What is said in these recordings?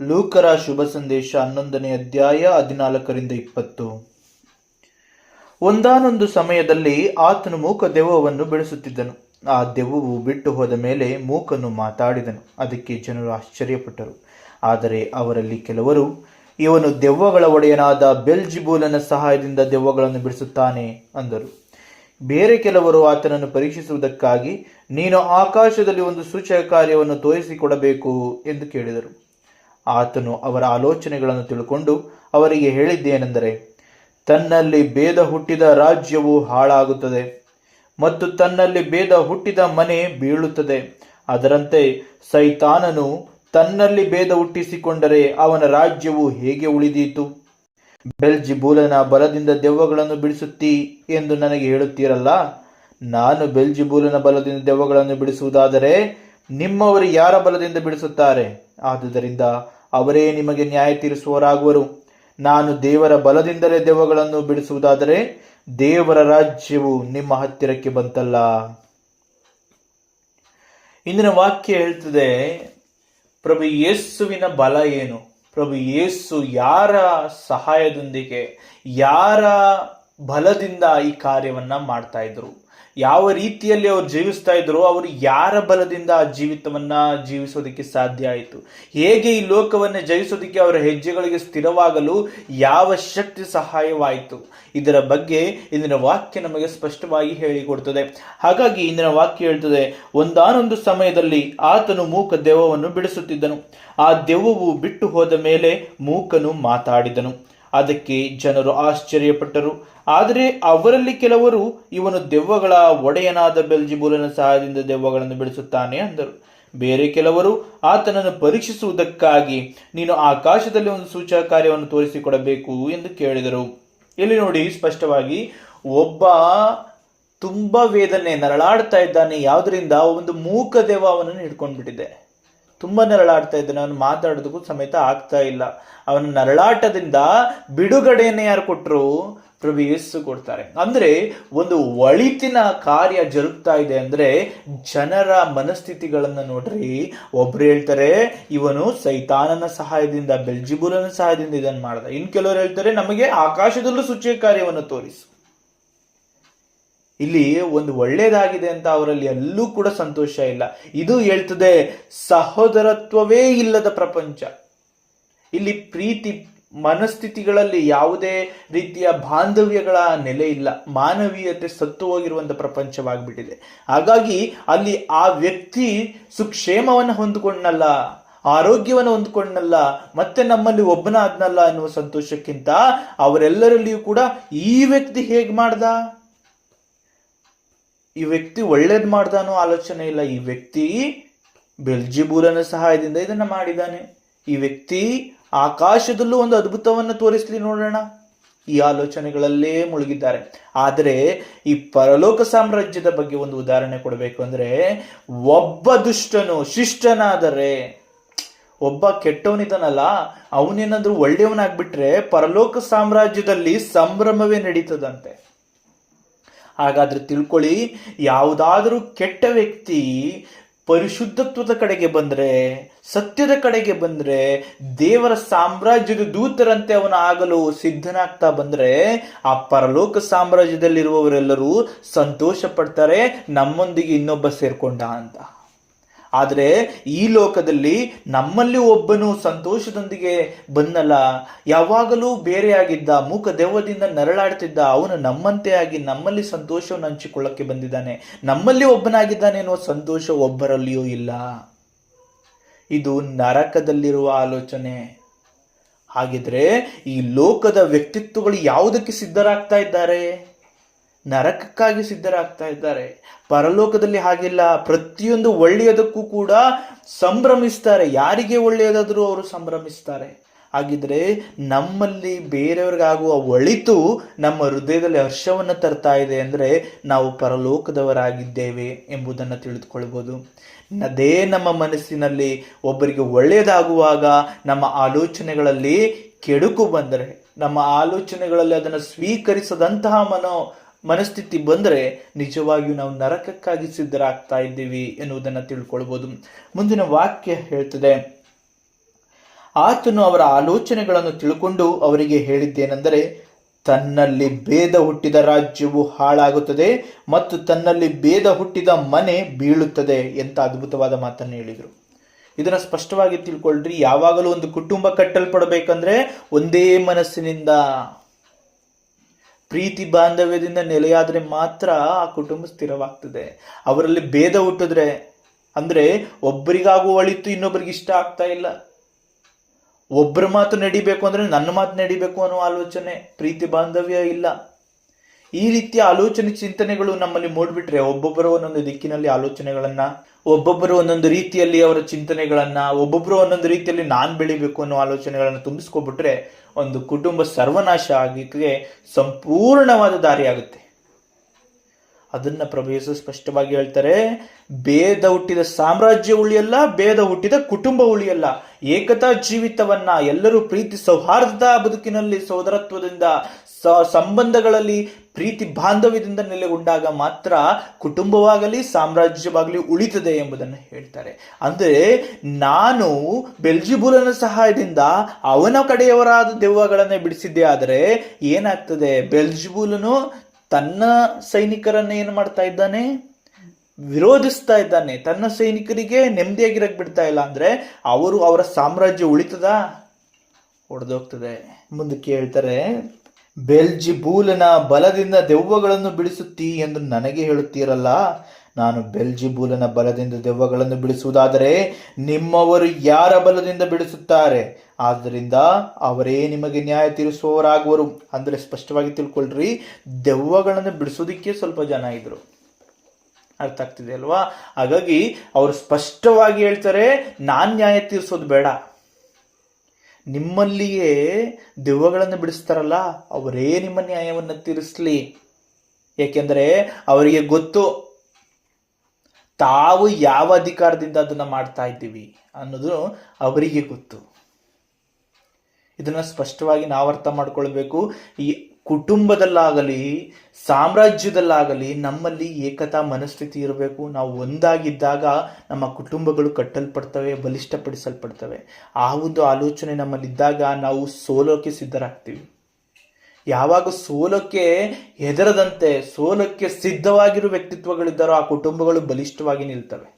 ಲೂಕರ ಶುಭ ಸಂದೇಶ 11ನೇ ಅಧ್ಯಾಯ 14-20. ಒಂದಾನೊಂದು ಸಮಯದಲ್ಲಿ ಆತನು ಮೂಕ ದೆವ್ವವನ್ನು ಬಿಡಿಸುತ್ತಿದ್ದನು. ಆ ದೆವ್ವವು ಬಿಟ್ಟು ಹೋದ ಮೇಲೆ ಮೂಕನು ಮಾತಾಡಿದನು. ಅದಕ್ಕೆ ಜನರು ಆಶ್ಚರ್ಯಪಟ್ಟರು. ಆದರೆ ಅವರಲ್ಲಿ ಕೆಲವರು, ಇವನು ದೆವ್ವಗಳ ಒಡೆಯನಾದ ಬೆಲ್ಜೆಬೂಲನ ಸಹಾಯದಿಂದ ದೆವ್ವಗಳನ್ನು ಬಿಡಿಸುತ್ತಾನೆ ಅಂದರು. ಬೇರೆ ಕೆಲವರು ಆತನನ್ನು ಪರೀಕ್ಷಿಸುವುದಕ್ಕಾಗಿ, ನೀನು ಆಕಾಶದಲ್ಲಿ ಒಂದು ಸೂಚಕ ಕಾರ್ಯವನ್ನು ತೋರಿಸಿಕೊಡಬೇಕು ಎಂದು ಕೇಳಿದರು. ಆತನು ಅವರ ಆಲೋಚನೆಗಳನ್ನು ತಿಳ್ಕೊಂಡು ಅವರಿಗೆ ಹೇಳಿದ್ದೇನೆಂದರೆ, ತನ್ನಲ್ಲಿ ಭೇದ ಹುಟ್ಟಿದ ರಾಜ್ಯವು ಹಾಳಾಗುತ್ತದೆ ಮತ್ತು ತನ್ನಲ್ಲಿ ಭೇದ ಹುಟ್ಟಿದ ಮನೆ ಬೀಳುತ್ತದೆ. ಅದರಂತೆ ಸೈತಾನನು ತನ್ನಲ್ಲಿ ಭೇದ ಹುಟ್ಟಿಸಿಕೊಂಡರೆ ಅವನ ರಾಜ್ಯವು ಹೇಗೆ ಉಳಿದೀತು? ಬೆಲ್ಜೆಬೂಲನ ಬಲದಿಂದ ದೆವ್ವಗಳನ್ನು ಬಿಡಿಸುತ್ತೀ ಎಂದು ನನಗೆ ಹೇಳುತ್ತೀರಲ್ಲ. ನಾನು ಬೆಲ್ಜೆಬೂಲನ ಬಲದಿಂದ ದೆವ್ವಗಳನ್ನು ಬಿಡಿಸುವುದಾದರೆ ನಿಮ್ಮವರು ಯಾರ ಬಲದಿಂದ ಬಿಡಿಸುತ್ತಾರೆ? ಆದುದರಿಂದ ಅವರೇ ನಿಮಗೆ ನ್ಯಾಯ ತೀರಿಸುವವರಾಗುವರು. ನಾನು ದೇವರ ಬಲದಿಂದಲೇ ದೆವ್ವಗಳನ್ನು ಬಿಡಿಸುವುದಾದರೆ ದೇವರ ರಾಜ್ಯವು ನಿಮ್ಮ ಹತ್ತಿರಕ್ಕೆ ಬಂತಲ್ಲ. ಇಂದಿನ ವಾಕ್ಯ ಹೇಳ್ತದೆ, ಪ್ರಭು ಯೇಸುವಿನ ಬಲ ಏನು? ಪ್ರಭು ಯೇಸು ಯಾರ ಸಹಾಯದೊಂದಿಗೆ, ಯಾರ ಬಲದಿಂದ ಈ ಕಾರ್ಯವನ್ನ ಮಾಡ್ತಾ ಇದ್ರು? ಯಾವ ರೀತಿಯಲ್ಲಿ ಅವರು ಜೀವಿಸ್ತಾ ಇದ್ರು? ಅವರು ಯಾರ ಬಲದಿಂದ ಆ ಜೀವಿತವನ್ನ ಜೀವಿಸೋದಕ್ಕೆ ಸಾಧ್ಯ ಆಯಿತು? ಹೇಗೆ ಈ ಲೋಕವನ್ನ ಜಯಿಸೋದಕ್ಕೆ ಅವರ ಹೆಜ್ಜೆಗಳಿಗೆ ಸ್ಥಿರವಾಗಲು ಯಾವ ಶಕ್ತಿ ಸಹಾಯವಾಯಿತು? ಇದರ ಬಗ್ಗೆ ಇಂದಿನ ವಾಕ್ಯ ನಮಗೆ ಸ್ಪಷ್ಟವಾಗಿ ಹೇಳಿಕೊಡ್ತದೆ. ಹಾಗಾಗಿ ಇಂದಿನ ವಾಕ್ಯ ಹೇಳ್ತದೆ, ಒಂದಾನೊಂದು ಸಮಯದಲ್ಲಿ ಆತನು ಮೂಕ ದೆವ್ವವನ್ನು ಬಿಡಿಸುತ್ತಿದ್ದನು. ಆ ದೆವ್ವವು ಬಿಟ್ಟು ಹೋದ ಮೇಲೆ ಮೂಕನು ಮಾತಾಡಿದನು. ಅದಕ್ಕೆ ಜನರು ಆಶ್ಚರ್ಯಪಟ್ಟರು. ಆದರೆ ಅವರಲ್ಲಿ ಕೆಲವರು, ಇವನು ದೆವ್ವಗಳ ಒಡೆಯನಾದ ಬೆಲ್ಜೆಬೂಲನ ಸಹಾಯದಿಂದ ದೆವ್ವಗಳನ್ನು ಬಿಡಿಸುತ್ತಾನೆ ಅಂದರು. ಬೇರೆ ಕೆಲವರು ಆತನನ್ನು ಪರೀಕ್ಷಿಸುವುದಕ್ಕಾಗಿ, ನೀನು ಆಕಾಶದಲ್ಲಿ ಒಂದು ಸೂಚಕ ಕಾರ್ಯವನ್ನು ತೋರಿಸಿಕೊಡಬೇಕು ಎಂದು ಕೇಳಿದರು. ಇಲ್ಲಿ ನೋಡಿ, ಸ್ಪಷ್ಟವಾಗಿ ಒಬ್ಬ ತುಂಬಾ ವೇದನೆ ನರಳಾಡ್ತಾ ಇದ್ದಾನೆ. ಯಾವುದರಿಂದ? ಒಂದು ಮೂಕ ದೆವ್ವ ಅವನನ್ನು ಹಿಡ್ಕೊಂಡ್ಬಿಟ್ಟಿದೆ. ತುಂಬಾ ನರಳಾಡ್ತಾ ಇದ್ದಾನೆ. ಅವನು ಮಾತಾಡೋದಕ್ಕೂ ಸಮೇತ ಆಗ್ತಾ ಇಲ್ಲ. ಅವನ ನರಳಾಟದಿಂದ ಬಿಡುಗಡೆಯನ್ನು ಯಾರು ಕೊಟ್ಟರು? ಪ್ರಭು ಯೇಸು ಕೊಡ್ತಾರೆ. ಅಂದ್ರೆ ಒಂದು ಒಳಿತಿನ ಕಾರ್ಯ ಜರುಗ್ತಾ ಇದೆ ಅಂದ್ರೆ ಜನರ ಮನಸ್ಥಿತಿಗಳನ್ನ ನೋಡ್ರಿ. ಒಬ್ರು ಹೇಳ್ತಾರೆ, ಇವನು ಸೈತಾನನ ಸಹಾಯದಿಂದ, ಬೆಲ್ಜೆಬೂಲನ ಸಹಾಯದಿಂದ ಇದನ್ನು ಮಾಡ್ದ. ಇನ್ ಕೆಲವರು ಹೇಳ್ತಾರೆ, ನಮಗೆ ಆಕಾಶದಲ್ಲೂ ಸೂಚಕ ಕಾರ್ಯವನ್ನು ತೋರಿಸು. ಇಲ್ಲಿ ಒಂದು ಒಳ್ಳೇದಾಗಿದೆ ಅಂತ ಅವರಲ್ಲಿ ಎಲ್ಲೂ ಕೂಡ ಸಂತೋಷ ಇಲ್ಲ. ಇದು ಹೇಳ್ತದೆ, ಸಹೋದರತ್ವವೇ ಇಲ್ಲದ ಪ್ರಪಂಚ. ಇಲ್ಲಿ ಪ್ರೀತಿ ಮನಸ್ಥಿತಿಗಳಲ್ಲಿ ಯಾವುದೇ ರೀತಿಯ ಬಾಂಧವ್ಯಗಳ ನೆಲೆ ಇಲ್ಲ. ಮಾನವೀಯತೆ ಸತ್ತು ಹೋಗಿರುವಂತ ಪ್ರಪಂಚವಾಗ್ಬಿಟ್ಟಿದೆ. ಹಾಗಾಗಿ ಅಲ್ಲಿ ಆ ವ್ಯಕ್ತಿ ಸುಕ್ಷೇಮವನ್ನು ಹೊಂದಿಕೊಂಡಲ್ಲ, ಆರೋಗ್ಯವನ್ನು ಹೊಂದ್ಕೊಂಡಲ್ಲ, ಮತ್ತೆ ನಮ್ಮಲ್ಲಿ ಒಬ್ಬನಾದ್ನಲ್ಲ ಅನ್ನುವ ಸಂತೋಷಕ್ಕಿಂತ ಅವರೆಲ್ಲರಲ್ಲಿಯೂ ಕೂಡ ಈ ವ್ಯಕ್ತಿ ಹೇಗ್ ಮಾಡ್ದ, ಈ ವ್ಯಕ್ತಿ ಒಳ್ಳೇದ್ ಮಾಡ್ದ ಅನ್ನೋ ಆಲೋಚನೆ ಇಲ್ಲ. ಈ ವ್ಯಕ್ತಿ ಬೆಲ್ಜೆಬೂಲನ ಸಹಾಯದಿಂದ ಇದನ್ನ ಮಾಡಿದಾನೆ. ಈ ವ್ಯಕ್ತಿ ಆಕಾಶದಲ್ಲೂ ಒಂದು ಅದ್ಭುತವನ್ನು ತೋರಿಸ್ಲಿ ನೋಡೋಣ, ಈ ಆಲೋಚನೆಗಳಲ್ಲೇ ಮುಳುಗಿದ್ದಾರೆ. ಆದರೆ ಈ ಪರಲೋಕ ಸಾಮ್ರಾಜ್ಯದ ಬಗ್ಗೆ ಒಂದು ಉದಾಹರಣೆ ಕೊಡಬೇಕು ಅಂದ್ರೆ, ಒಬ್ಬ ದುಷ್ಟನು ಶಿಷ್ಟನಾದರೆ, ಒಬ್ಬ ಕೆಟ್ಟವನಿದನಲ್ಲ, ಅವನೇನಾದ್ರೂ ಒಳ್ಳೆಯವನಾಗ್ಬಿಟ್ರೆ ಪರಲೋಕ ಸಾಮ್ರಾಜ್ಯದಲ್ಲಿ ಸಂಭ್ರಮವೇ ನಡೀತದಂತೆ. ಹಾಗಾದ್ರೆ ತಿಳ್ಕೊಳ್ಳಿ, ಯಾವುದಾದ್ರೂ ಕೆಟ್ಟ ವ್ಯಕ್ತಿ ಪರಿಶುದ್ಧತ್ವದ ಕಡೆಗೆ ಬಂದ್ರೆ, ಸತ್ಯದ ಕಡೆಗೆ ಬಂದ್ರೆ, ದೇವರ ಸಾಮ್ರಾಜ್ಯದ ದೂತರಂತೆ ಅವನು ಆಗಲು ಸಿದ್ಧನಾಗ್ತಾ ಬಂದ್ರೆ, ಆ ಪರಲೋಕ ಸಾಮ್ರಾಜ್ಯದಲ್ಲಿರುವವರೆಲ್ಲರೂ ಸಂತೋಷ ಪಡ್ತಾರೆ, ನಮ್ಮೊಂದಿಗೆ ಇನ್ನೊಬ್ಬ ಸೇರ್ಕೊಂಡ ಅಂತ. ಆದರೆ ಈ ಲೋಕದಲ್ಲಿ ನಮ್ಮಲ್ಲಿ ಒಬ್ಬನು ಸಂತೋಷದೊಂದಿಗೆ ಬಂದಲ್ಲ, ಯಾವಾಗಲೂ ಬೇರೆಯಾಗಿದ್ದ, ಮೂಕ ದೆವ್ವದಿಂದ ನರಳಾಡ್ತಿದ್ದ, ಅವನು ನಮ್ಮಂತೆ ಆಗಿ ನಮ್ಮಲ್ಲಿ ಸಂತೋಷವನ್ನು ಹಂಚಿಕೊಳ್ಳಕ್ಕೆ ಬಂದಿದ್ದಾನೆ. ನಮ್ಮಲ್ಲಿ ಒಬ್ಬನಾಗಿದ್ದಾನೆ ಎನ್ನುವ ಸಂತೋಷ ಒಬ್ಬರಲ್ಲಿಯೂ ಇಲ್ಲ. ಇದು ನರಕದಲ್ಲಿರುವ ಆಲೋಚನೆ. ಹಾಗಿದ್ರೆ ಈ ಲೋಕದ ವ್ಯಕ್ತಿತ್ವಗಳು ಯಾವುದಕ್ಕೆ ಸಿದ್ಧರಾಗ್ತಾ ಇದ್ದಾರೆ? ನರಕಕ್ಕಾಗಿ ಸಿದ್ಧರಾಗ್ತಾ ಇದ್ದಾರೆ. ಪರಲೋಕದಲ್ಲಿ ಹಾಗಿಲ್ಲ. ಪ್ರತಿಯೊಂದು ಒಳ್ಳೆಯದಕ್ಕೂ ಕೂಡ ಸಂಭ್ರಮಿಸ್ತಾರೆ. ಯಾರಿಗೆ ಒಳ್ಳೆಯದಾದರೂ ಅವರು ಸಂಭ್ರಮಿಸ್ತಾರೆ. ಹಾಗಿದ್ರೆ ನಮ್ಮಲ್ಲಿ ಬೇರೆಯವ್ರಿಗಾಗುವ ಒಳಿತು ನಮ್ಮ ಹೃದಯದಲ್ಲಿ ಹರ್ಷವನ್ನು ತರ್ತಾ ಇದೆ ಅಂದ್ರೆ ನಾವು ಪರಲೋಕದವರಾಗಿದ್ದೇವೆ ಎಂಬುದನ್ನು ತಿಳಿದುಕೊಳ್ಬೋದು. ಅದೇ ನಮ್ಮ ಮನಸ್ಸಿನಲ್ಲಿ ಒಬ್ಬರಿಗೆ ಒಳ್ಳೆಯದಾಗುವಾಗ ನಮ್ಮ ಆಲೋಚನೆಗಳಲ್ಲಿ ಕೆಡುಕು ಬಂದರೆ, ನಮ್ಮ ಆಲೋಚನೆಗಳಲ್ಲಿ ಅದನ್ನು ಸ್ವೀಕರಿಸದಂತಹ ಮನಸ್ಥಿತಿ ಬಂದರೆ ನಿಜವಾಗಿಯೂ ನಾವು ನರಕಕ್ಕಾಗಿ ಸಿದ್ಧರಾಗ್ತಾ ಇದ್ದೀವಿ ಎನ್ನುವುದನ್ನು ತಿಳ್ಕೊಳ್ಬೋದು. ಮುಂದಿನ ವಾಕ್ಯ ಹೇಳ್ತದೆ, ಆತನು ಅವರ ಆಲೋಚನೆಗಳನ್ನು ತಿಳ್ಕೊಂಡು ಅವರಿಗೆ ಹೇಳಿದ್ದೇನೆಂದರೆ, ತನ್ನಲ್ಲಿ ಭೇದ ಹುಟ್ಟಿದ ರಾಜ್ಯವು ಹಾಳಾಗುತ್ತದೆ ಮತ್ತು ತನ್ನಲ್ಲಿ ಭೇದ ಹುಟ್ಟಿದ ಮನೆ ಬೀಳುತ್ತದೆ ಎಂತ ಅದ್ಭುತವಾದ ಮಾತನ್ನು ಹೇಳಿದರು. ಇದನ್ನ ಸ್ಪಷ್ಟವಾಗಿ ತಿಳ್ಕೊಳ್ರಿ. ಯಾವಾಗಲೂ ಒಂದು ಕುಟುಂಬ ಕಟ್ಟಲ್ಪಡಬೇಕಂದ್ರೆ ಒಂದೇ ಮನಸ್ಸಿನಿಂದ, ಪ್ರೀತಿ ಬಾಂಧವ್ಯದಿಂದ ನೆಲೆಯಾದ್ರೆ ಮಾತ್ರ ಆ ಕುಟುಂಬ ಸ್ಥಿರವಾಗ್ತದೆ. ಅವರಲ್ಲಿ ಭೇದ ಹುಟ್ಟಿದ್ರೆ, ಅಂದ್ರೆ ಒಬ್ಬರಿಗಾಗುವ ಒಳಿತು ಇನ್ನೊಬ್ಬರಿಗೆ ಇಷ್ಟ ಆಗ್ತಾ ಇಲ್ಲ, ಒಬ್ಬರ ಮಾತು ನಡಿಬೇಕು ಅಂದ್ರೆ ನನ್ನ ಮಾತು ನಡಿಬೇಕು ಅನ್ನೋ ಆಲೋಚನೆ, ಪ್ರೀತಿ ಬಾಂಧವ್ಯ ಇಲ್ಲ, ಈ ರೀತಿಯ ಆಲೋಚನೆ ಚಿಂತನೆಗಳು ನಮ್ಮಲ್ಲಿ ಮೂಡ್ಬಿಟ್ರೆ, ಒಬ್ಬೊಬ್ಬರು ಒಂದೊಂದು ದಿಕ್ಕಿನಲ್ಲಿ ಆಲೋಚನೆಗಳನ್ನ, ಒಬ್ಬೊಬ್ಬರು ಒಂದೊಂದು ರೀತಿಯಲ್ಲಿ ಅವರ ಚಿಂತನೆಗಳನ್ನ, ಒಬ್ಬೊಬ್ಬರು ಒಂದೊಂದು ರೀತಿಯಲ್ಲಿ ನಾನ್ ಬೆಳಿಬೇಕು ಅನ್ನೋ ಆಲೋಚನೆಗಳನ್ನ ತುಂಬಿಸ್ಕೊಬಿಟ್ರೆ ಒಂದು ಕುಟುಂಬ ಸರ್ವನಾಶ ಆಗಿಕ್ಕೆ ಸಂಪೂರ್ಣವಾದ ದಾರಿ ಆಗುತ್ತೆ. ಅದನ್ನ ಪ್ರಭು ಯೇಸು ಸ್ಪಷ್ಟವಾಗಿ ಹೇಳ್ತಾರೆ, ಭೇದ ಹುಟ್ಟಿದ ಸಾಮ್ರಾಜ್ಯ ಉಳಿಯಲ್ಲ, ಭೇದ ಹುಟ್ಟಿದ ಕುಟುಂಬ ಉಳಿಯಲ್ಲ. ಏಕತಾ ಜೀವಿತವನ್ನ ಎಲ್ಲರೂ ಪ್ರೀತಿ ಸೌಹಾರ್ದದ ಬದುಕಿನಲ್ಲಿ ಸೋದರತ್ವದಿಂದ ಸಂಬಂಧಗಳಲ್ಲಿ ಪ್ರೀತಿ ಬಾಂಧವ್ಯದಿಂದ ನೆಲೆಗೊಂಡಾಗ ಮಾತ್ರ ಕುಟುಂಬವಾಗಲಿ ಸಾಮ್ರಾಜ್ಯವಾಗಲಿ ಉಳಿತದೆ ಎಂಬುದನ್ನು ಹೇಳ್ತಾರೆ. ಅಂದ್ರೆ ನಾನು ಬೆಲ್ಜಿಬೂಲನ ಸಹಾಯದಿಂದ ಅವನ ಕಡೆಯವರಾದ ದೆವ್ವಗಳನ್ನೇ ಬಿಡಿಸಿದ್ದೆ ಆದರೆ ಏನಾಗ್ತದೆ, ಬೆಲ್ಜಿಬೂಲನು ತನ್ನ ಸೈನಿಕರನ್ನ ಏನು ಮಾಡ್ತಾ ಇದ್ದಾನೆ, ವಿರೋಧಿಸ್ತಾ ಇದ್ದಾನೆ. ತನ್ನ ಸೈನಿಕರಿಗೆ ನೆಮ್ಮದಿಯಾಗಿರಕ್ ಬಿಡ್ತಾ ಇಲ್ಲ. ಅಂದ್ರೆ ಅವರ ಸಾಮ್ರಾಜ್ಯ ಉಳಿತದ, ಹೊಡೆದೋಗ್ತದೆ. ಮುಂದಕ್ಕೆ ಹೇಳ್ತಾರೆ, ಬೆಲ್ಜಿಬೂಲನ ಬಲದಿಂದ ದೆವ್ವಗಳನ್ನು ಬಿಡಿಸುತ್ತೀ ಎಂದು ನನಗೆ ಹೇಳುತ್ತೀರಲ್ಲ. ನಾನು ಬೆಲ್ಜಿಬೂಲನ ಬಲದಿಂದ ದೆವ್ವಗಳನ್ನು ಬಿಡಿಸುವುದಾದರೆ ನಿಮ್ಮವರು ಯಾರ ಬಲದಿಂದ ಬಿಡಿಸುತ್ತಾರೆ? ಆದ್ದರಿಂದ ಅವರೇ ನಿಮಗೆ ನ್ಯಾಯ ತೀರಿಸುವವರಾಗುವರು. ಅಂದ್ರೆ ಸ್ಪಷ್ಟವಾಗಿ ತಿಳ್ಕೊಳ್ರಿ, ದೆವ್ವಗಳನ್ನು ಬಿಡಿಸೋದಿಕ್ಕೆ ಸ್ವಲ್ಪ ಜನ ಇದ್ರು, ಅರ್ಥ ಆಗ್ತಿದೆ ಅಲ್ವಾ? ಹಾಗಾಗಿ ಅವರು ಸ್ಪಷ್ಟವಾಗಿ ಹೇಳ್ತಾರೆ, ನಾನ್ ನ್ಯಾಯ ತೀರಿಸೋದು ಬೇಡ, ನಿಮ್ಮಲ್ಲಿಯೇ ದೆವ್ವಗಳನ್ನು ಬಿಡಿಸ್ತಾರಲ್ಲ ಅವರೇ ನಿಮ್ಮ ನ್ಯಾಯವನ್ನು ತೀರಿಸ್ಲಿ. ಯಾಕೆಂದ್ರೆ ಅವರಿಗೆ ಗೊತ್ತು ತಾವು ಯಾವ ಅಧಿಕಾರದಿಂದ ಅದನ್ನ ಮಾಡ್ತಾ ಇದ್ದೀವಿ ಅನ್ನೋದು ಅವರಿಗೆ ಗೊತ್ತು. ಇದನ್ನ ಸ್ಪಷ್ಟವಾಗಿ ನಾವು ಅರ್ಥ ಮಾಡ್ಕೊಳ್ಬೇಕು. ಈ ಕುಟುಂಬದಲ್ಲಾಗಲಿ ಸಾಮ್ರಾಜ್ಯದಲ್ಲಾಗಲಿ ನಮ್ಮಲ್ಲಿ ಏಕತಾ ಮನಸ್ಥಿತಿ ಇರಬೇಕು. ನಾವು ಒಂದಾಗಿದ್ದಾಗ ನಮ್ಮ ಕುಟುಂಬಗಳು ಕಟ್ಟಲ್ಪಡ್ತವೆ, ಬಲಿಷ್ಠಪಡಿಸಲ್ಪಡ್ತವೆ. ಆ ಒಂದು ಆಲೋಚನೆ ನಮ್ಮಲ್ಲಿದ್ದಾಗ ನಾವು ಸೋಲೋಕೆ ಸಿದ್ಧರಾಗ್ತೀವಿ. ಯಾವಾಗ ಸೋಲಕ್ಕೆ ಹೆದರದಂತೆ ಸೋಲಕ್ಕೆ ಸಿದ್ಧವಾಗಿರುವ ವ್ಯಕ್ತಿತ್ವಗಳಿದ್ದಾರೋ ಆ ಕುಟುಂಬಗಳು ಬಲಿಷ್ಠವಾಗಿ ನಿಲ್ತವೆ.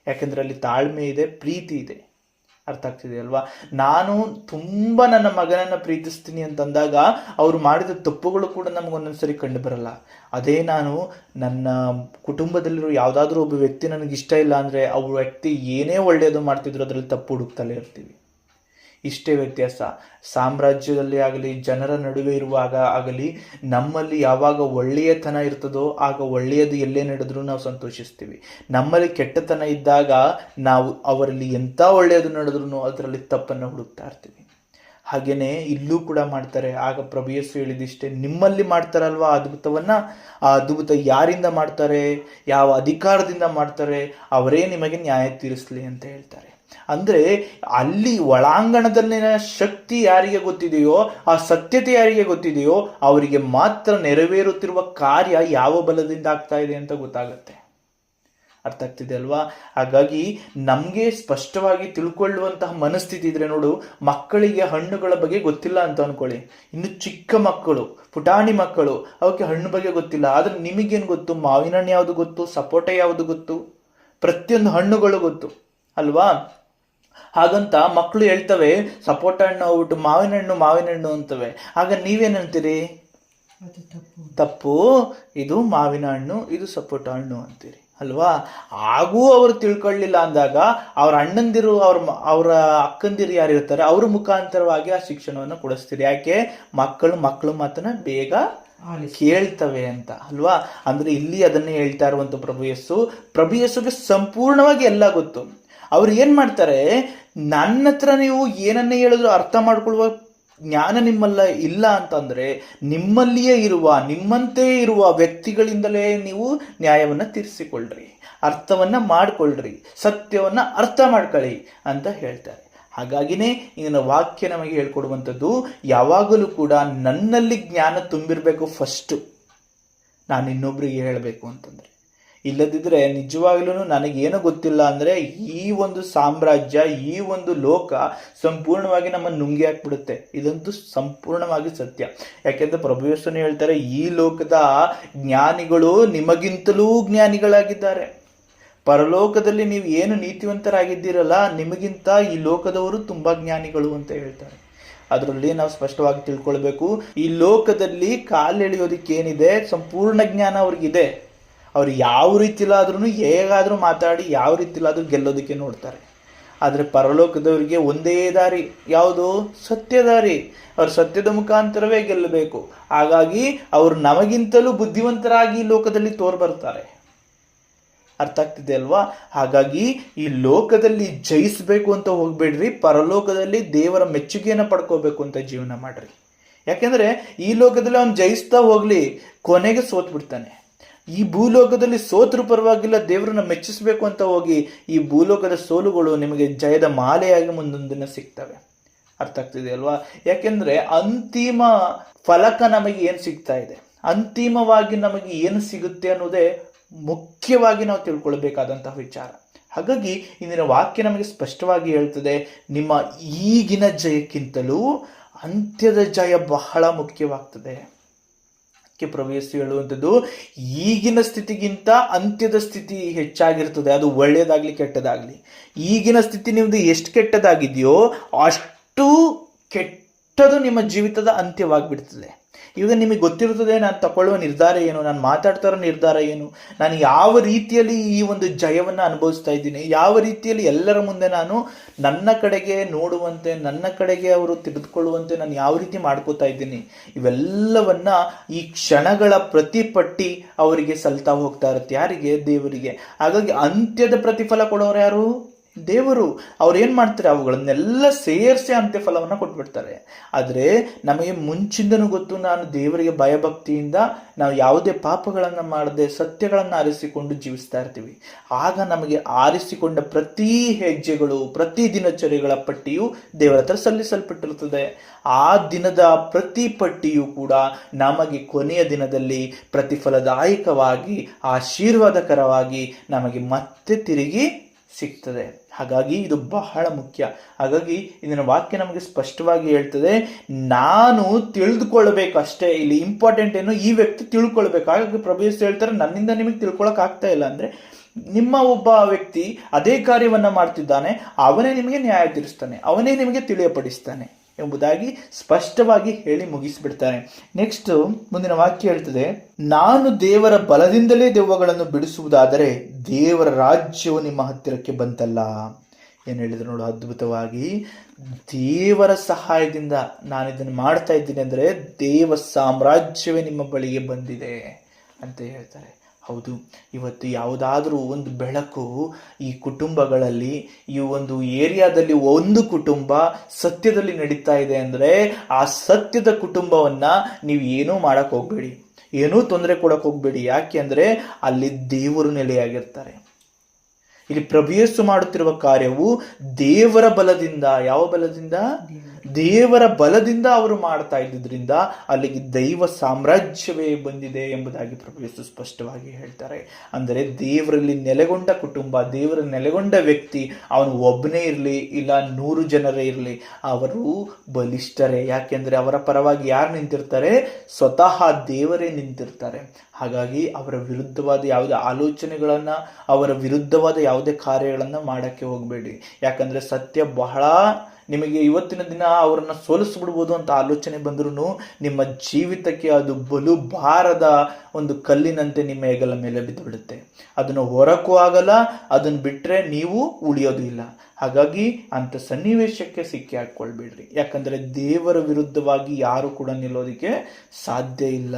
ಯಾಕೆಂದ್ರೆ ಅಲ್ಲಿ ತಾಳ್ಮೆ ಇದೆ, ಪ್ರೀತಿ ಇದೆ. ಅರ್ಥ ಆಗ್ತಿದೆ ಅಲ್ವಾ? ನಾನು ತುಂಬಾ ನನ್ನ ಮಗನನ್ನ ಪ್ರೀತಿಸ್ತೀನಿ ಅಂತಂದಾಗ ಅವ್ರು ಮಾಡಿದ ತಪ್ಪುಗಳು ಕೂಡ ನಮಗೊಂದೊಂದ್ಸರಿ ಕಂಡು ಬರಲ್ಲ. ಅದೇ ನಾನು ನನ್ನ ಕುಟುಂಬದಲ್ಲಿರೋ ಯಾವುದಾದ್ರೂ ಒಬ್ಬ ವ್ಯಕ್ತಿ ನನಗೆ ಇಷ್ಟ ಇಲ್ಲ ಅಂದ್ರೆ ಅವ್ರ ವ್ಯಕ್ತಿ ಏನೇ ಒಳ್ಳೆಯದು ಮಾಡ್ತಿದ್ರು ಅದರಲ್ಲಿ ತಪ್ಪು ಹುಡುಕ್ತಲೇ ಇರ್ತೀವಿ. ಇಷ್ಟೇ ವ್ಯತ್ಯಾಸ. ಸಾಮ್ರಾಜ್ಯದಲ್ಲಿ ಆಗಲಿ ಜನರ ನಡುವೆ ಇರುವಾಗ ಆಗಲಿ ನಮ್ಮಲ್ಲಿ ಯಾವಾಗ ಒಳ್ಳೆಯತನ ಇರ್ತದೋ ಆಗ ಒಳ್ಳೆಯದು ಎಲ್ಲೇ ನಡೆದ್ರೂ ನಾವು ಸಂತೋಷಿಸ್ತೀವಿ. ನಮ್ಮಲ್ಲಿ ಕೆಟ್ಟತನ ಇದ್ದಾಗ ನಾವು ಅವರಲ್ಲಿ ಎಂಥ ಒಳ್ಳೆಯದು ನಡೆದ್ರೂ ಅದರಲ್ಲಿ ತಪ್ಪನ್ನು ಹುಡುಕ್ತಾ ಇರ್ತೀವಿ. ಹಾಗೇನೆ ಇಲ್ಲೂ ಕೂಡ ಮಾಡ್ತಾರೆ. ಆಗ ಪ್ರಭು ಯೇಸು ಹೇಳಿದಿಷ್ಟೇ, ನಿಮ್ಮಲ್ಲಿ ಮಾಡ್ತಾರಲ್ವಾ ಅದ್ಭುತವನ್ನ, ಆ ಅದ್ಭುತ ಯಾರಿಂದ ಮಾಡ್ತಾರೆ, ಯಾವ ಅಧಿಕಾರದಿಂದ ಮಾಡ್ತಾರೆ, ಅವರೇ ನಿಮಗೆ ನ್ಯಾಯ ತೀರಿಸಲಿ ಅಂತ ಹೇಳ್ತಾರೆ. ಅಂದ್ರೆ ಅಲ್ಲಿ ಒಳಾಂಗಣದಲ್ಲಿನ ಶಕ್ತಿ ಯಾರಿಗೆ ಗೊತ್ತಿದೆಯೋ, ಆ ಸತ್ಯತೆ ಯಾರಿಗೆ ಗೊತ್ತಿದೆಯೋ ಅವರಿಗೆ ಮಾತ್ರ ನೆರವೇರುತ್ತಿರುವ ಕಾರ್ಯ ಯಾವ ಬಲದಿಂದ ಆಗ್ತಾ ಇದೆ ಅಂತ ಗೊತ್ತಾಗತ್ತೆ. ಅರ್ಥ ಆಗ್ತಿದೆ ಅಲ್ವಾ? ಹಾಗಾಗಿ ನಮ್ಗೆ ಸ್ಪಷ್ಟವಾಗಿ ತಿಳ್ಕೊಳ್ಳುವಂತಹ ಮನಸ್ಥಿತಿ ಇದ್ರೆ ನೋಡು, ಮಕ್ಕಳಿಗೆ ಹಣ್ಣುಗಳ ಬಗ್ಗೆ ಗೊತ್ತಿಲ್ಲ ಅಂತ ಅನ್ಕೊಳ್ಳಿ. ಇನ್ನು ಚಿಕ್ಕ ಮಕ್ಕಳು, ಪುಟಾಣಿ ಮಕ್ಕಳು, ಅವಕ್ಕೆ ಹಣ್ಣು ಬಗ್ಗೆ ಗೊತ್ತಿಲ್ಲ. ಆದ್ರೆ ನಿಮಗೇನು ಗೊತ್ತು? ಮಾವಿನ ಹಣ್ಣು ಯಾವುದು ಗೊತ್ತು, ಸಪೋಟ ಯಾವುದು ಗೊತ್ತು, ಪ್ರತಿಯೊಂದು ಹಣ್ಣುಗಳು ಗೊತ್ತು ಅಲ್ವಾ? ಹಾಗಂತ ಮಕ್ಕಳು ಹೇಳ್ತವೆ ಸಪೋಟ ಹಣ್ಣು ಹೋಗ್ಬಿಟ್ಟು ಮಾವಿನ ಹಣ್ಣು ಅಂತವೆ. ಆಗ ನೀವೇನಂತೀರಿ? ತಪ್ಪು, ಇದು ಮಾವಿನ ಹಣ್ಣು, ಇದು ಸಪೋಟ ಹಣ್ಣು ಅಂತೀರಿ ಅಲ್ವಾ? ಹಾಗೂ ಅವರು ತಿಳ್ಕೊಳ್ಳಿಲ್ಲ ಅಂದಾಗ ಅವ್ರ ಅಣ್ಣಂದಿರು ಅವ್ರ ಅಕ್ಕಂದಿರು ಯಾರಿರ್ತಾರೆ ಅವ್ರ ಮುಖಾಂತರವಾಗಿ ಆ ಶಿಕ್ಷಣವನ್ನು ಕೊಡಿಸ್ತೀರಿ. ಯಾಕೆ? ಮಕ್ಕಳು ಮಾತನ್ನ ಬೇಗ ಕೇಳ್ತವೆ ಅಂತ ಅಲ್ವಾ? ಅಂದ್ರೆ ಇಲ್ಲಿ ಅದನ್ನೇ ಹೇಳ್ತಾ ಇರುವಂತ ಪ್ರಭು ಯೇಸುಗೆ ಸಂಪೂರ್ಣವಾಗಿ ಎಲ್ಲ ಗೊತ್ತು. ಅವ್ರು ಏನ್ ಮಾಡ್ತಾರೆ, ನನ್ನ ಹತ್ರ ನೀವು ಏನನ್ನೇ ಹೇಳಿದ್ರು ಅರ್ಥ ಮಾಡ್ಕೊಳ್ಳುವ ಜ್ಞಾನ ನಿಮ್ಮಲ್ಲ ಇಲ್ಲ ಅಂತಂದ್ರೆ ನಿಮ್ಮಲ್ಲಿಯೇ ಇರುವ, ನಿಮ್ಮಂತೆ ಇರುವ ವ್ಯಕ್ತಿಗಳಿಂದಲೇ ನೀವು ನ್ಯಾಯವನ್ನ ತೀರಿಸಿಕೊಳ್ಳ್ರಿ, ಅರ್ಥವನ್ನ ಮಾಡ್ಕೊಳ್ರಿ, ಸತ್ಯವನ್ನ ಅರ್ಥ ಮಾಡ್ಕೊಳ್ಳಿ ಅಂತ ಹೇಳ್ತಾರೆ. ಹಾಗಾಗಿನೇ ಇದನ್ನ ವಾಕ್ಯ ನಮಗೆ ಹೇಳ್ಕೊಡುವಂಥದ್ದು, ಯಾವಾಗಲೂ ಕೂಡ ನನ್ನಲ್ಲಿ ಜ್ಞಾನ ತುಂಬಿರ್ಬೇಕು ಫಸ್ಟ್, ನಾನು ಇನ್ನೊಬ್ರಿಗೆ ಹೇಳಬೇಕು ಅಂತಂದ್ರೆ. ಇಲ್ಲದಿದ್ದರೆ ನಿಜವಾಗ್ಲೂ ನನಗೇನು ಗೊತ್ತಿಲ್ಲ ಅಂದರೆ ಈ ಒಂದು ಸಾಮ್ರಾಜ್ಯ, ಈ ಒಂದು ಲೋಕ ಸಂಪೂರ್ಣವಾಗಿ ನಮ್ಮನ್ನು ನುಂಗಿ ಹಾಕ್ಬಿಡುತ್ತೆ. ಇದಂತೂ ಸಂಪೂರ್ಣವಾಗಿ ಸತ್ಯ. ಯಾಕೆಂದ್ರೆ ಪ್ರಭು ಯೇಸುನೇ ಹೇಳ್ತಾರೆ, ಈ ಲೋಕದ ಜ್ಞಾನಿಗಳು ನಿಮಗಿಂತಲೂ ಜ್ಞಾನಿಗಳಾಗಿದ್ದಾರೆ. ಪರಲೋಕದಲ್ಲಿ ನೀವು ಏನು ನೀತಿವಂತರಾಗಿದ್ದೀರಲ್ಲ, ನಿಮಗಿಂತ ಈ ಲೋಕದವರು ತುಂಬಾ ಜ್ಞಾನಿಗಳು ಅಂತ ಹೇಳ್ತಾರೆ. ಅದರಲ್ಲಿ ನಾವು ಸ್ಪಷ್ಟವಾಗಿ ತಿಳ್ಕೊಳ್ಬೇಕು, ಈ ಲೋಕದಲ್ಲಿ ಕಾಲೆಳೆಯೋದಕ್ಕೆ ಏನಿದೆ, ಸಂಪೂರ್ಣ ಜ್ಞಾನ ಅವ್ರಿಗಿದೆ. ಅವ್ರು ಯಾವ ರೀತಿಲಾದ್ರೂ ಹೇಗಾದ್ರೂ ಮಾತಾಡಿ ಯಾವ ರೀತಿಲಾದ್ರೂ ಗೆಲ್ಲೋದಕ್ಕೆ ನೋಡ್ತಾರೆ. ಆದರೆ ಪರಲೋಕದವರಿಗೆ ಒಂದೇ ದಾರಿ, ಯಾವುದು? ಸತ್ಯ ದಾರಿ. ಅವ್ರು ಸತ್ಯದ ಮುಖಾಂತರವೇ ಗೆಲ್ಲಬೇಕು. ಹಾಗಾಗಿ ಅವರು ನಮಗಿಂತಲೂ ಬುದ್ಧಿವಂತರಾಗಿ ಈ ಲೋಕದಲ್ಲಿ ತೋರ್ಬರ್ತಾರೆ. ಅರ್ಥ ಆಗ್ತಿದೆ ಅಲ್ವಾ? ಹಾಗಾಗಿ ಈ ಲೋಕದಲ್ಲಿ ಜಯಿಸಬೇಕು ಅಂತ ಹೋಗ್ಬೇಡ್ರಿ, ಪರಲೋಕದಲ್ಲಿ ದೇವರ ಮೆಚ್ಚುಗೆಯನ್ನು ಪಡ್ಕೋಬೇಕು ಅಂತ ಜೀವನ ಮಾಡ್ರಿ. ಯಾಕೆಂದ್ರೆ ಈ ಲೋಕದಲ್ಲಿ ಅವನು ಜಯಿಸ್ತಾ ಹೋಗ್ಲಿ, ಕೊನೆಗೆ ಸೋತ್ ಬಿಡ್ತಾನೆ. ಈ ಭೂಲೋಕದಲ್ಲಿ ಸೋತರು ಪರವಾಗಿಲ್ಲ, ದೇವರನ್ನ ಮೆಚ್ಚಿಸ್ಬೇಕು ಅಂತ ಹೋಗಿ ಈ ಭೂಲೋಕದ ಸೋಲುಗಳು ನಿಮಗೆ ಜಯದ ಮಾಲೆಯಾಗಿ ಮುಂದೊಂದು ದಿನ ಸಿಗ್ತವೆ. ಅರ್ಥ ಆಗ್ತಿದೆ ಅಲ್ವಾ? ಯಾಕೆಂದ್ರೆ ಅಂತಿಮ ಫಲಕ ನಮಗೆ ಏನು ಸಿಗ್ತಾ ಇದೆ, ಅಂತಿಮವಾಗಿ ನಮಗೆ ಏನು ಸಿಗುತ್ತೆ ಅನ್ನೋದೇ ಮುಖ್ಯವಾಗಿ ನಾವು ತಿಳ್ಕೊಳ್ಬೇಕಾದಂತಹ ವಿಚಾರ. ಹಾಗಾಗಿ ಇಂದಿನ ವಾಕ್ಯ ನಮಗೆ ಸ್ಪಷ್ಟವಾಗಿ ಹೇಳ್ತದೆ, ನಿಮ್ಮ ಈಗಿನ ಜಯಕ್ಕಿಂತಲೂ ಅಂತ್ಯದ ಜಯ ಬಹಳ ಮುಖ್ಯವಾಗ್ತದೆ. ಅದಕ್ಕೆ ಪ್ರಭು ಯೇಸು ಹೇಳುವಂಥದ್ದು, ಈಗಿನ ಸ್ಥಿತಿಗಿಂತ ಅಂತ್ಯದ ಸ್ಥಿತಿ ಹೆಚ್ಚಾಗಿರ್ತದೆ. ಅದು ಒಳ್ಳೆಯದಾಗ್ಲಿ ಕೆಟ್ಟದಾಗ್ಲಿ. ಈಗಿನ ಸ್ಥಿತಿ ನಿಮ್ದು ಎಷ್ಟು ಕೆಟ್ಟದಾಗಿದೆಯೋ ಅಷ್ಟು ಕೆಟ್ಟದು ನಿಮ್ಮ ಜೀವಿತದ ಅಂತ್ಯವಾಗಿಬಿಡ್ತದೆ. ಈಗ ನಿಮಗೆ ಗೊತ್ತಿರ್ತದೆ, ನಾನು ತಗೊಳ್ಳುವ ನಿರ್ಧಾರ ಏನು, ನಾನು ಮಾತಾಡ್ತಾ ಇರೋ ನಿರ್ಧಾರ ಏನು, ನಾನು ಯಾವ ರೀತಿಯಲ್ಲಿ ಈ ಒಂದು ಜಯವನ್ನು ಅನುಭವಿಸ್ತಾ ಇದ್ದೀನಿ, ಯಾವ ರೀತಿಯಲ್ಲಿ ಎಲ್ಲರ ಮುಂದೆ ನಾನು ನನ್ನ ಕಡೆಗೆ ನೋಡುವಂತೆ, ನನ್ನ ಕಡೆಗೆ ಅವರು ತಿಳಿದುಕೊಳ್ಳುವಂತೆ ನಾನು ಯಾವ ರೀತಿ ಮಾಡ್ಕೋತಾ ಇದ್ದೀನಿ, ಇವೆಲ್ಲವನ್ನ ಈ ಕ್ಷಣಗಳ ಪ್ರತಿಪಟ್ಟಿ ಅವರಿಗೆ ಸಲ್ತಾ ಹೋಗ್ತಾ ಇರುತ್ತೆ. ಯಾರಿಗೆ? ದೇವರಿಗೆ. ಹಾಗಾಗಿ ಅಂತ್ಯದ ಪ್ರತಿಫಲ ಕೊಡೋರು ಯಾರು? ದೇವರು. ಅವ್ರು ಏನು ಮಾಡ್ತಾರೆ, ಅವುಗಳನ್ನೆಲ್ಲ ಸೇರಿಸಿ ಅಂತ್ಯಫಲವನ್ನು ಕೊಟ್ಬಿಡ್ತಾರೆ. ಆದರೆ ನಮಗೆ ಮುಂಚಿಂದನೂ ಗೊತ್ತು, ನಾನು ದೇವರಿಗೆ ಭಯಭಕ್ತಿಯಿಂದ ನಾವು ಯಾವುದೇ ಪಾಪಗಳನ್ನು ಮಾಡದೆ ಸತ್ಯಗಳನ್ನು ಆರಿಸಿಕೊಂಡು ಜೀವಿಸ್ತಾ ಇರ್ತೀವಿ. ಆಗ ನಮಗೆ ಆರಿಸಿಕೊಂಡ ಪ್ರತಿ ಹೆಜ್ಜೆಗಳು, ಪ್ರತಿ ದಿನಚರಿಗಳ ಪಟ್ಟಿಯು ದೇವರ ಹತ್ರ ಸಲ್ಲಿಸಲ್ಪಟ್ಟಿರುತ್ತದೆ. ಆ ದಿನದ ಪ್ರತಿ ಪಟ್ಟಿಯು ಕೂಡ ನಮಗೆ ಕೊನೆಯ ದಿನದಲ್ಲಿ ಪ್ರತಿಫಲದಾಯಕವಾಗಿ, ಆಶೀರ್ವಾದಕರವಾಗಿ ನಮಗೆ ಮತ್ತೆ ತಿರುಗಿ ಸಿಗ್ತದೆ. ಹಾಗಾಗಿ ಇದು ಬಹಳ ಮುಖ್ಯ. ಹಾಗಾಗಿ ಇದನ್ನ ವಾಕ್ಯ ನಮಗೆ ಸ್ಪಷ್ಟವಾಗಿ ಹೇಳ್ತದೆ, ನಾನು ತಿಳಿದುಕೊಳ್ಬೇಕು ಅಷ್ಟೇ. ಇಲ್ಲಿ ಇಂಪಾರ್ಟೆಂಟ್ ಏನು, ಈ ವ್ಯಕ್ತಿ ತಿಳ್ಕೊಳ್ಬೇಕು. ಹಾಗಾಗಿ ಪ್ರಭು ಯೇಸು ಹೇಳ್ತಾರೆ, ನನ್ನಿಂದ ನಿಮಗೆ ತಿಳ್ಕೊಳಕ್ ಆಗ್ತಾ ಇಲ್ಲ ಅಂದ್ರೆ, ನಿಮ್ಮ ಒಬ್ಬ ವ್ಯಕ್ತಿ ಅದೇ ಕಾರ್ಯವನ್ನ ಮಾಡ್ತಿದ್ದಾನೆ, ಅವನೇ ನಿಮಗೆ ನ್ಯಾಯ ತೀರಿಸ್ತಾನೆ, ಅವನೇ ನಿಮಗೆ ತಿಳಿಯಪಡಿಸ್ತಾನೆ ಎಂಬುದಾಗಿ ಸ್ಪಷ್ಟವಾಗಿ ಹೇಳಿ ಮುಗಿಸ್ಬಿಡ್ತಾರೆ. ನೆಕ್ಸ್ಟ್ ಮುಂದಿನ ವಾಕ್ಯ ಹೇಳ್ತದೆ, ನಾನು ದೇವರ ಬಲದಿಂದಲೇ ದೆವ್ವಗಳನ್ನು ಬಿಡಿಸುವುದಾದರೆ ದೇವರ ರಾಜ್ಯವು ನಿಮ್ಮ ಹತ್ತಿರಕ್ಕೆ ಬಂತಲ್ಲ. ಏನು ಹೇಳಿದ್ರು ನೋಡು, ಅದ್ಭುತವಾಗಿ. ದೇವರ ಸಹಾಯದಿಂದ ನಾನು ಇದನ್ನು ಮಾಡ್ತಾ ಇದ್ದೀನಿ ಅಂದರೆ ದೇವ ಸಾಮ್ರಾಜ್ಯವೇ ನಿಮ್ಮ ಬಳಿಗೆ ಬಂದಿದೆ ಅಂತ ಹೇಳ್ತಾರೆ. ಹೌದು, ಇವತ್ತು ಯಾವುದಾದ್ರೂ ಒಂದು ಬೆಳಕು ಈ ಕುಟುಂಬಗಳಲ್ಲಿ, ಈ ಒಂದು ಏರಿಯಾದಲ್ಲಿ ಒಂದು ಕುಟುಂಬ ಸತ್ಯದಲ್ಲಿ ನಡೀತಾ ಇದೆ ಅಂದರೆ ಆ ಸತ್ಯದ ಕುಟುಂಬವನ್ನ ನೀವು ಏನೂ ಮಾಡಕ್ ಹೋಗ್ಬೇಡಿ, ಏನೂ ತೊಂದರೆ ಕೊಡಕ್ ಹೋಗ್ಬೇಡಿ. ಯಾಕೆ ಅಂದರೆ ಅಲ್ಲಿ ದೇವರು ನೆಲೆಯಾಗಿರ್ತಾರೆ. ಇಲ್ಲಿ ಪ್ರಭು ಯೇಸು ಮಾಡುತ್ತಿರುವ ಕಾರ್ಯವು ದೇವರ ಬಲದಿಂದ. ಯಾವ ಬಲದಿಂದ? ದೇವರ ಬಲದಿಂದ ಅವರು ಮಾಡ್ತಾ ಇದ್ದುದರಿಂದ ಅಲ್ಲಿಗೆ ದೈವ ಸಾಮ್ರಾಜ್ಯವೇ ಬಂದಿದೆ ಎಂಬುದಾಗಿ ಪ್ರಭು ಯೇಸು ಸ್ಪಷ್ಟವಾಗಿ ಹೇಳ್ತಾರೆ. ಅಂದರೆ ದೇವರಲ್ಲಿ ನೆಲೆಗೊಂಡ ಕುಟುಂಬ, ದೇವರ ನೆಲೆಗೊಂಡ ವ್ಯಕ್ತಿ, ಅವನು ಒಬ್ಬನೇ ಇರಲಿ ಇಲ್ಲ 100 ಜನರೇ ಇರಲಿ, ಅವರು ಬಲಿಷ್ಠರೇ. ಯಾಕೆಂದ್ರೆ ಅವರ ಪರವಾಗಿ ಯಾರು ನಿಂತಿರ್ತಾರೆ? ಸ್ವತಃ ದೇವರೇ ನಿಂತಿರ್ತಾರೆ. ಹಾಗಾಗಿ ಅವರ ವಿರುದ್ಧವಾದ ಯಾವುದೇ ಆಲೋಚನೆಗಳನ್ನ, ಅವರ ವಿರುದ್ಧವಾದ ಯಾವುದೇ ಕಾರ್ಯಗಳನ್ನ ಮಾಡಕ್ಕೆ ಹೋಗಬೇಡಿ. ಯಾಕಂದ್ರೆ ಸತ್ಯ ಬಹಳ, ನಿಮಗೆ ಇವತ್ತಿನ ದಿನ ಅವರನ್ನ ಸೋಲಿಸ್ಬಿಡ್ಬೋದು ಅಂತ ಆಲೋಚನೆ ಬಂದ್ರೂ ನಿಮ್ಮ ಜೀವಿತಕ್ಕೆ ಅದು ಬಲು ಭಾರದ ಒಂದು ಕಲ್ಲಿನಂತೆ ನಿಮ್ಮ ಹೆಗಲ ಮೇಲೆ ಬಿದ್ದು ಬಿಡುತ್ತೆ. ಅದನ್ನು ಹೊರಕ್ಕೂ ಆಗಲ್ಲ, ಅದನ್ನು ಬಿಟ್ಟರೆ ನೀವು ಉಳಿಯೋದು ಇಲ್ಲ. ಹಾಗಾಗಿ ಅಂತ ಸನ್ನಿವೇಶಕ್ಕೆ ಸಿಕ್ಕಿ ಹಾಕೊಳ್ಬೇಡ್ರಿ. ಯಾಕಂದ್ರೆ ದೇವರ ವಿರುದ್ಧವಾಗಿ ಯಾರು ಕೂಡ ನಿಲ್ಲೋದಕ್ಕೆ ಸಾಧ್ಯ ಇಲ್ಲ.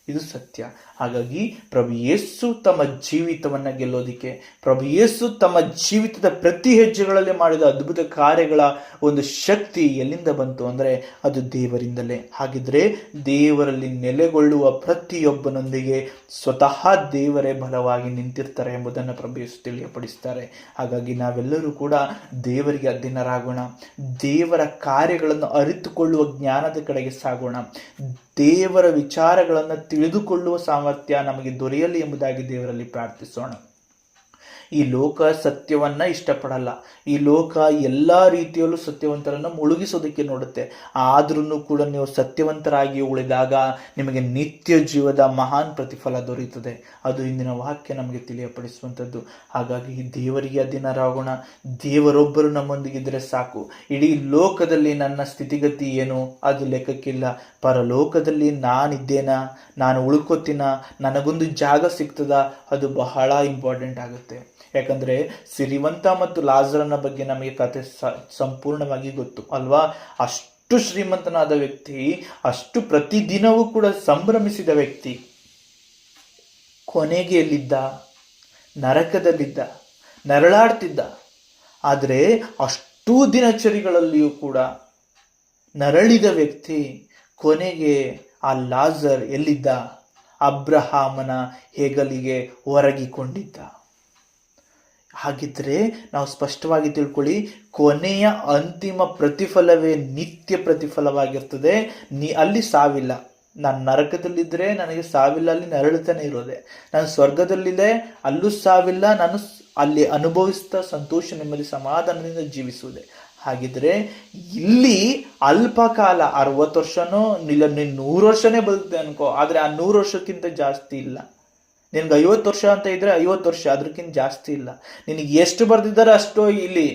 ಇದು ಸತ್ಯ. ಹಾಗಾಗಿ ಪ್ರಭು ಯೇಸು ತಮ್ಮ ಜೀವಿತವನ್ನ ಗೆಲ್ಲೋದಿಕ್ಕೆ, ಪ್ರಭು ಯೇಸು ತಮ್ಮ ಜೀವಿತದ ಪ್ರತಿ ಹೆಜ್ಜೆಗಳಲ್ಲಿ ಮಾಡಿದ ಅದ್ಭುತ ಕಾರ್ಯಗಳ ಒಂದು ಶಕ್ತಿ ಎಲ್ಲಿಂದ ಬಂತು ಅಂದ್ರೆ ಅದು ದೇವರಿಂದಲೇ. ಹಾಗಿದ್ರೆ ದೇವರಲ್ಲಿ ನೆಲೆಗೊಳ್ಳುವ ಪ್ರತಿಯೊಬ್ಬನೊಂದಿಗೆ ಸ್ವತಃ ದೇವರೇ ಬಲವಾಗಿ ನಿಂತಿರ್ತಾರೆ ಎಂಬುದನ್ನು ಪ್ರಭು ಯೇಸು ತಿಳಿಯಪಡಿಸ್ತಾರೆ. ಹಾಗಾಗಿ ನಾವೆಲ್ಲರೂ ಕೂಡ ದೇವರಿಗೆ ಅಧೀನರಾಗೋಣ, ದೇವರ ಕಾರ್ಯಗಳನ್ನು ಅರಿತುಕೊಳ್ಳುವ ಜ್ಞಾನದ ಕಡೆಗೆ ಸಾಗೋಣ, ದೇವರ ವಿಚಾರಗಳನ್ನು ತಿಳಿದುಕೊಳ್ಳುವ ಸಾಮರ್ಥ್ಯ ನಮಗೆ ದೊರೆಯಲಿ ಎಂಬುದಾಗಿ ದೇವರಲ್ಲಿ ಪ್ರಾರ್ಥಿಸೋಣ. ಈ ಲೋಕ ಸತ್ಯವನ್ನ ಇಷ್ಟಪಡಲ್ಲ. ಈ ಲೋಕ ಎಲ್ಲ ರೀತಿಯಲ್ಲೂ ಸತ್ಯವಂತರನ್ನು ಮುಳುಗಿಸೋದಕ್ಕೆ ನೋಡುತ್ತೆ. ಆದ್ರೂ ಕೂಡ ನೀವು ಸತ್ಯವಂತರಾಗಿ ಉಳಿದಾಗ ನಿಮಗೆ ನಿತ್ಯ ಜೀವದ ಮಹಾನ್ ಪ್ರತಿಫಲ ದೊರೆಯುತ್ತದೆ. ಅದು ಇಂದಿನ ವಾಕ್ಯ ನಮಗೆ ತಿಳಿಯಪಡಿಸುವಂಥದ್ದು. ಹಾಗಾಗಿ ದೇವರಿಗೆ ಅಧೀನರಾಗೋಣ. ದೇವರೊಬ್ಬರು ನಮ್ಮೊಂದಿಗಿದ್ರೆ ಸಾಕು. ಇಡೀ ಲೋಕದಲ್ಲಿ ನನ್ನ ಸ್ಥಿತಿಗತಿ ಏನು ಅದು ಲೆಕ್ಕಕ್ಕಿಲ್ಲ. ಪರಲೋಕದಲ್ಲಿ ನಾನಿದ್ದೇನಾ, ನಾನು ಉಳ್ಕೋತೀನ, ನನಗೊಂದು ಜಾಗ ಸಿಗ್ತದ, ಅದು ಬಹಳ ಇಂಪಾರ್ಟೆಂಟ್ ಆಗುತ್ತೆ. ಯಾಕಂದ್ರೆ ಸಿರಿವಂತ ಮತ್ತು ಲಾಜರನ ಬಗ್ಗೆ ನಮಗೆ ಕತೆ ಸಂಪೂರ್ಣವಾಗಿ ಗೊತ್ತು ಅಲ್ವಾ. ಅಷ್ಟು ಶ್ರೀಮಂತನಾದ ವ್ಯಕ್ತಿ, ಅಷ್ಟು ಪ್ರತಿದಿನವೂ ಕೂಡ ಸಂಭ್ರಮಿಸಿದ ವ್ಯಕ್ತಿ, ಕೊನೆಗೆ ಎಲ್ಲಿದ್ದ? ನರಕದಲ್ಲಿದ್ದ, ನರಳಾಡ್ತಿದ್ದ. ಆದರೆ ಅಷ್ಟೂ ದಿನಚರಿಗಳಲ್ಲಿಯೂ ಕೂಡ ನರಳಿದ ವ್ಯಕ್ತಿ ಕೊನೆಗೆ ಆ ಲಾಜರ್ ಎಲ್ಲಿದ್ದ? ಅಬ್ರಹಾಮನ ಹೆಗಲಿಗೆ ಹೊರಗಿಕೊಂಡಿದ್ದ. ಹಾಗಿದ್ರೆ ನಾವು ಸ್ಪಷ್ಟವಾಗಿ ತಿಳ್ಕೊಳ್ಳಿ, ಕೊನೆಯ ಅಂತಿಮ ಪ್ರತಿಫಲವೇ ನಿತ್ಯ ಪ್ರತಿಫಲವಾಗಿರ್ತದೆ. ಅಲ್ಲಿ ಸಾವಿಲ್ಲ. ನಾನು ನರಕದಲ್ಲಿದ್ದರೆ ನನಗೆ ಸಾವಿಲ್ಲ, ಅಲ್ಲಿ ನರಳುತ್ತಾನೆ ಇರೋದೆ. ನಾನು ಸ್ವರ್ಗದಲ್ಲಿದೆ, ಅಲ್ಲೂ ಸಾವಿಲ್ಲ, ನಾನು ಅಲ್ಲಿ ಅನುಭವಿಸ್ತಾ ಸಂತೋಷ, ನೆಮ್ಮದಿ, ಸಮಾಧಾನದಿಂದ ಜೀವಿಸುವುದೇ. ಹಾಗಿದ್ರೆ ಇಲ್ಲಿ ಅಲ್ಪ ಕಾಲ, 60 ವರ್ಷನೋ ಇಲ್ಲ 100 ವರ್ಷನೇ ಬದುಕ್ತೆ ಅನ್ಕೋ, ಆದ್ರೆ ಆ 100 ವರ್ಷಕ್ಕಿಂತ ಜಾಸ್ತಿ ಇಲ್ಲ. ನಿನ್ಗೆ 50 ವರ್ಷ ಅಂತ ಇದ್ರೆ 50 ವರ್ಷ, ಅದಕ್ಕಿಂತ ಜಾಸ್ತಿ ಇಲ್ಲ. ನಿನಗೆ ಎಷ್ಟು ಬರ್ದಿದ್ದಾರೆ ಅಷ್ಟೋ ಇಲ್ಲಿ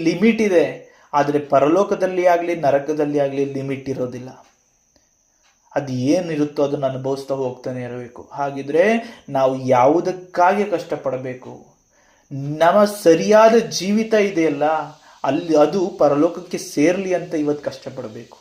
ಲಿಮಿಟ್ ಇದೆ. ಆದರೆ ಪರಲೋಕದಲ್ಲಿ ಆಗಲಿ ನರಕದಲ್ಲಿ ಆಗಲಿ ಲಿಮಿಟ್ ಇರೋದಿಲ್ಲ. ಅದು ಏನಿರುತ್ತೋ ಅದನ್ನು ಅನುಭವಿಸ್ತಾ ಹೋಗ್ತಾನೆ ಇರಬೇಕು. ಹಾಗಿದ್ರೆ ನಾವು ಯಾವುದಕ್ಕಾಗಿ ಕಷ್ಟಪಡಬೇಕು? ನಮ್ಮ ಸರಿಯಾದ ಜೀವಿತ ಇದೆಯಲ್ಲ, ಅದು ಪರಲೋಕಕ್ಕೆ ಸೇರಲಿ ಅಂತ ಇವತ್ತು ಕಷ್ಟಪಡಬೇಕು.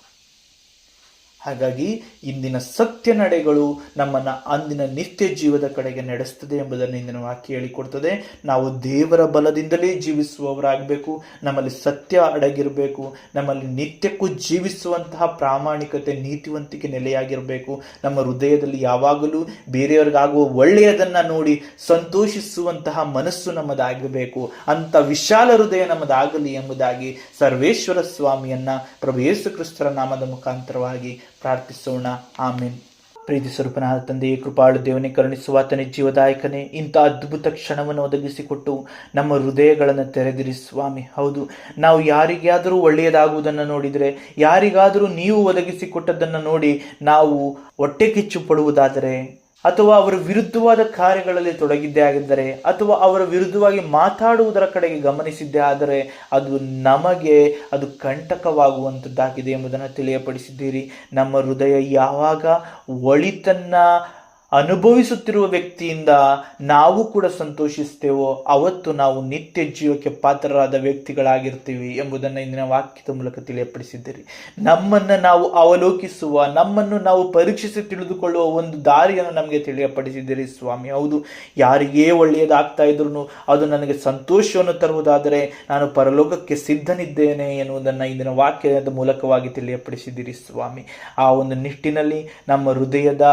ಹಾಗಾಗಿ ಇಂದಿನ ಸತ್ಯ ನಡೆಗಳು ನಮ್ಮನ್ನು ಅಂದಿನ ನಿತ್ಯ ಜೀವದ ಕಡೆಗೆ ನಡೆಸ್ತದೆ ಎಂಬುದನ್ನು ಇಂದಿನ ವಾಕ್ಯ ಹೇಳಿಕೊಡ್ತದೆ. ನಾವು ದೇವರ ಬಲದಿಂದಲೇ ಜೀವಿಸುವವರಾಗಬೇಕು. ನಮ್ಮಲ್ಲಿ ಸತ್ಯ ಅಡಗಿರಬೇಕು. ನಮ್ಮಲ್ಲಿ ನಿತ್ಯಕ್ಕೂ ಜೀವಿಸುವಂತಹ ಪ್ರಾಮಾಣಿಕತೆ, ನೀತಿವಂತಿಕೆ ನೆಲೆಯಾಗಿರಬೇಕು. ನಮ್ಮ ಹೃದಯದಲ್ಲಿ ಯಾವಾಗಲೂ ಬೇರೆಯವರಿಗಾಗುವ ಒಳ್ಳೆಯದನ್ನು ನೋಡಿ ಸಂತೋಷಿಸುವಂತಹ ಮನಸ್ಸು ನಮ್ಮದಾಗಬೇಕು. ಅಂತ ವಿಶಾಲ ಹೃದಯ ನಮ್ಮದಾಗಲಿ ಎಂಬುದಾಗಿ ಸರ್ವೇಶ್ವರ ಸ್ವಾಮಿಯನ್ನ ಪ್ರಭು ಯೇಸು ಕ್ರಿಸ್ತರ ನಾಮದ ಮುಖಾಂತರವಾಗಿ ಪ್ರಾರ್ಥಿಸೋಣ. ಆಮೇನ್. ಪ್ರೀತಿ ಸ್ವರೂಪನಾದ ತಂದೆಯೇ, ಕೃಪಾಳು ದೇವನೇ, ಕರುಣಿಸುವ ಆತನೇ, ಜೀವದಾಯಕನೇ, ಇಂಥ ಅದ್ಭುತ ಕ್ಷಣವನ್ನು ಒದಗಿಸಿಕೊಟ್ಟು ನಮ್ಮ ಹೃದಯಗಳನ್ನು ತೆರೆದಿರಿ ಸ್ವಾಮಿ. ಹೌದು, ನಾವು ಯಾರಿಗಾದರೂ ಒಳ್ಳೆಯದಾಗುವುದನ್ನು ನೋಡಿದರೆ, ಯಾರಿಗಾದರೂ ನೀವು ಒದಗಿಸಿಕೊಟ್ಟದ್ದನ್ನು ನೋಡಿ ನಾವು ಹೊಟ್ಟೆ ಕಿಚ್ಚು ಪಡುವುದಾದರೆ, ಅಥವಾ ಅವರ ವಿರುದ್ಧವಾದ ಕಾರ್ಯಗಳಲ್ಲಿ ತೊಡಗಿದ್ದೇ ಆಗಿದ್ದರೆ, ಅಥವಾ ಅವರ ವಿರುದ್ಧವಾಗಿ ಮಾತಾಡುವುದರ ಕಡೆಗೆ ಗಮನಿಸಿದ್ದೇ ಆದರೆ ಅದು ನಮಗೆ ಅದು ಕಂಟಕವಾಗುವಂಥದ್ದಾಗಿದೆ ಎಂಬುದನ್ನು ತಿಳಿಯಪಡಿಸಿದ್ದೀರಿ. ನಮ್ಮ ಹೃದಯ ಯಾವಾಗ ಒಳಿತನ್ನು ಅನುಭವಿಸುತ್ತಿರುವ ವ್ಯಕ್ತಿಯಿಂದ ನಾವು ಕೂಡ ಸಂತೋಷಿಸ್ತೇವೋ ಅವತ್ತು ನಾವು ನಿತ್ಯ ಜೀವಕ್ಕೆ ಪಾತ್ರರಾದ ವ್ಯಕ್ತಿಗಳಾಗಿರ್ತೀವಿ ಎಂಬುದನ್ನು ಇಂದಿನ ವಾಕ್ಯದ ಮೂಲಕ ತಿಳಿಯಪಡಿಸಿದ್ದೀರಿ. ನಮ್ಮನ್ನು ನಾವು ಅವಲೋಕಿಸುವ, ನಮ್ಮನ್ನು ನಾವು ಪರೀಕ್ಷಿಸಿ ತಿಳಿದುಕೊಳ್ಳುವ ಒಂದು ದಾರಿಯನ್ನು ನಮಗೆ ತಿಳಿಯಪಡಿಸಿದ್ದೀರಿ ಸ್ವಾಮಿ. ಹೌದು, ಯಾರಿಗೇ ಒಳ್ಳೆಯದಾಗ್ತಾ ಇದ್ರು ಅದು ನನಗೆ ಸಂತೋಷವನ್ನು ತರುವುದಾದರೆ ನಾನು ಪರಲೋಕಕ್ಕೆ ಸಿದ್ಧನಿದ್ದೇನೆ ಎನ್ನುವುದನ್ನು ಇಂದಿನ ವಾಕ್ಯದ ಮೂಲಕವಾಗಿ ತಿಳಿಯಪಡಿಸಿದ್ದೀರಿ ಸ್ವಾಮಿ. ಆ ಒಂದು ನಿಟ್ಟಿನಲ್ಲಿ ನಮ್ಮ ಹೃದಯದ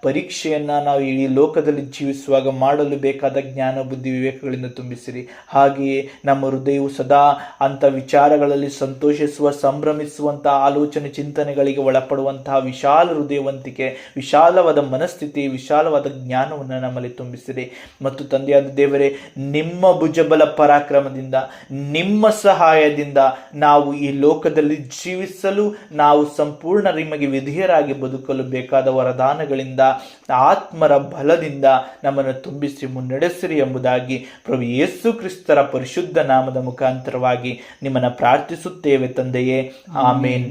ಪರೀಕ್ಷೆಯನ್ನು ನಾವು ಈ ಲೋಕದಲ್ಲಿ ಜೀವಿಸುವಾಗ ಮಾಡಲು ಬೇಕಾದ ಜ್ಞಾನ, ಬುದ್ಧಿ, ವಿವೇಕಗಳಿಂದ ತುಂಬಿಸಿರಿ. ಹಾಗೆಯೇ ನಮ್ಮ ಹೃದಯವು ಸದಾ ಅಂಥ ವಿಚಾರಗಳಲ್ಲಿ ಸಂತೋಷಿಸುವ, ಸಂಭ್ರಮಿಸುವಂತಹ ಆಲೋಚನೆ, ಚಿಂತನೆಗಳಿಗೆ ಒಳಪಡುವಂತಹ ವಿಶಾಲ ಹೃದಯವಂತಿಕೆ, ವಿಶಾಲವಾದ ಮನಸ್ಥಿತಿ, ವಿಶಾಲವಾದ ಜ್ಞಾನವನ್ನು ನಮ್ಮಲ್ಲಿ ತುಂಬಿಸಿರಿ. ಮತ್ತು ತಂದೆಯಾದ ದೇವರೇ, ನಿಮ್ಮ ಭುಜಬಲ ಪರಾಕ್ರಮದಿಂದ, ನಿಮ್ಮ ಸಹಾಯದಿಂದ ನಾವು ಈ ಲೋಕದಲ್ಲಿ ಜೀವಿಸಲು, ನಾವು ಸಂಪೂರ್ಣ ನಿಮಗೆ ವಿಧೇಯರಾಗಿ ಬದುಕಲು ಬೇಕಾದ ವರದಾನಗಳಿಂದ, ಆತ್ಮರ ಬಲದಿಂದ ನಮ್ಮನ್ನು ತುಂಬಿಸಿ ಮುನ್ನಡೆಸಿರಿ ಎಂಬುದಾಗಿ ಪ್ರಭು ಯೇಸು ಕ್ರಿಸ್ತರ ಪರಿಶುದ್ಧ ನಾಮದ ಮುಖಾಂತರವಾಗಿ ನಿಮ್ಮನ್ನು ಪ್ರಾರ್ಥಿಸುತ್ತೇವೆ ತಂದೆಯೇ. ಆಮೇನ್.